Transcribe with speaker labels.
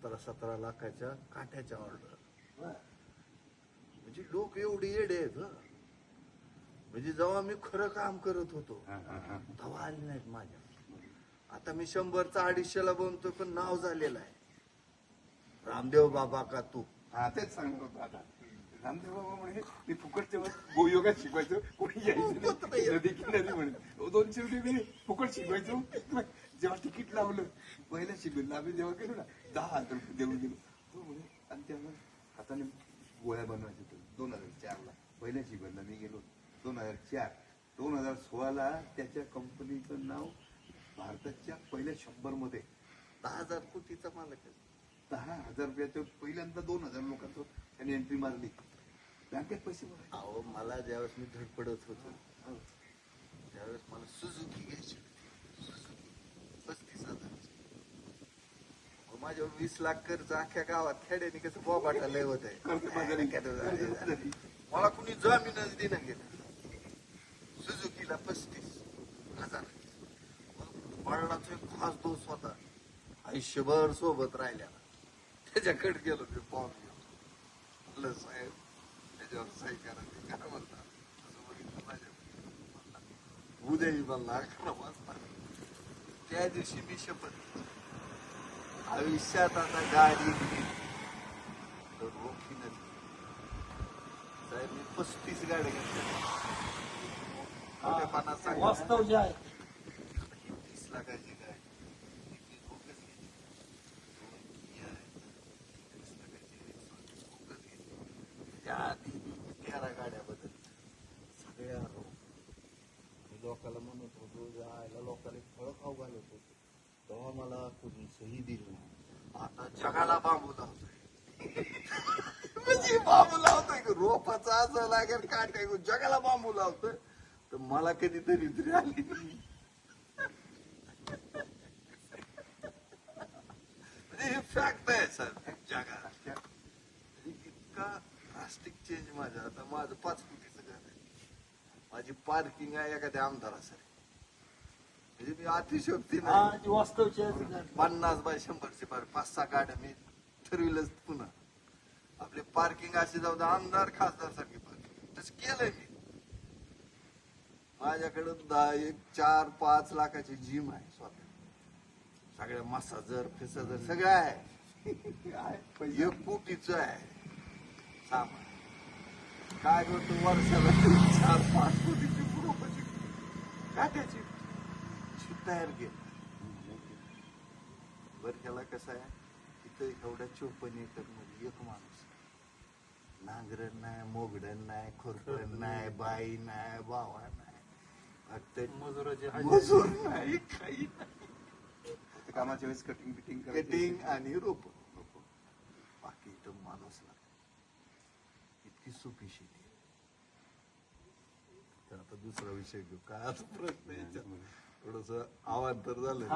Speaker 1: 16-17 लाखाच्या काट्याच्या ऑर्डर. म्हणजे लोक एवढे येडे आहेत. म्हणजे जेव्हा मी खरं काम करत होतो तेव्हा आले नाहीत माझ्या. आता मी 100चा 250ला बनतोय पण नाव झालेलं आहे रामदेव बाबा का तू.
Speaker 2: तेच सांगत होतो आता. रामदेव बाबा म्हणे मी फुकट तेव्हा गोयोगात शिकवायचो, कोणी यायचं नाही, नदी किनारी म्हणे 200 रुपये मी फुकट शिकवायचो. जेव्हा तिकीट लावलं पहिल्या शिबिरला आम्ही जेव्हा गेलो ना 10,000 रुपये देऊन गेलो. तो म्हणे आणि त्याला हाताने गोळ्या बनवायच्या 2004ला पहिल्या शिबिरला मी गेलो. 2004 2016ला त्याच्या कंपनीचं नाव भारताच्या पहिल्या 100 मध्ये
Speaker 1: 10,000 कोटीचा मालक आहे.
Speaker 2: 10,000 रुपयाचं पहिल्यांदा 2,000 लोकांचं त्याने एंट्री मारली. बँकेत पैसे भरायचे.
Speaker 1: अहो मला ज्यावेळेस मी धडपडत होतो त्यावेळेस मला सुझुकी घ्यायची होती. सुझुकी 35,000. माझ्यावर 20 लाख कर्ज अख्ख्या गावात खेड्याने कसं बोबाटा लय होत आहे. मला कुणी जामीनच देणं गेलं. सुझुकीला 35,000. वडिलांचा एक खास दोस्त होता आयुष्यभर सोबत राहिल्याला. त्याच्याकडे गेलो मी पाहून गेलो. साहेब त्याच्यावर सही करा. ते काय म्हणतात असं बघितलं माझ्या उद्याही मला 11 वाजता. त्या दिवशी मी शपथ आयुष्यात आता गाडी घेतली तर रोखीनच. साहेब मी 35 गाड्या घेतल्या.
Speaker 3: वास्तव जे आहे
Speaker 1: 30 लाखाची गाडी त्या आधी 13 गाड्या बदलल्या सगळ्या. मी लोकांना म्हणत होतो जायला लोकांना फळ खाऊ घालत होतो तेव्हा मला कोणी सही दिली नाही. आता जगाला बांबू लावतोय. म्हणजे बांबू लावतोय की रोपाचा असं लागेल काटाय जगाला बांबू लावतोय तर मला कधीतरी तरी आली. म्हणजे हे फॅक्ट आहे सर जगात. इतका ड्रास्टिक चेंज माझा. आता माझं 5 कोटीचं घर आहे. माझी पार्किंग आहे एखाद्या आमदारासाठी. म्हणजे मी अतिशयोक्ती नाही.
Speaker 3: वास्तवचे
Speaker 1: 50 बाय 100चे 5-6 गाड्या मी ठरविलंच. पुन्हा आपले पार्किंग असे जाऊ द्या आमदार खासदार सारखे पार्किंग तसं केलंय मी. माझ्याकडे 4-5 लाखाची जिम आहे स्वतः. सगळ्या मसाजर फिसाजर सगळं आहे. 1 कोटीचं आहे सामान. काय करतो वर्षाला 4-5 कोटीची प्रोपर्टी काट्याची तयार केली. बरं त्याला कसं आहे तिथं एवढ्या 54 एकर मध्ये एक माणूस. नांगरण नाही, मोगडण नाही, खुरपण नाही, बाई नाही, बावा नाही, फक्त मजूर नाही, काही नाही.
Speaker 2: कामाच्या वेळेस कटिंग
Speaker 1: कटिंग आणि रोप. बाकी इथं माणूस लागतो. इतकी सोपी शेती. तर आता दुसरा विषय घेऊ. काय आता प्रश्न याच्यात थोडस अवांतर झालं.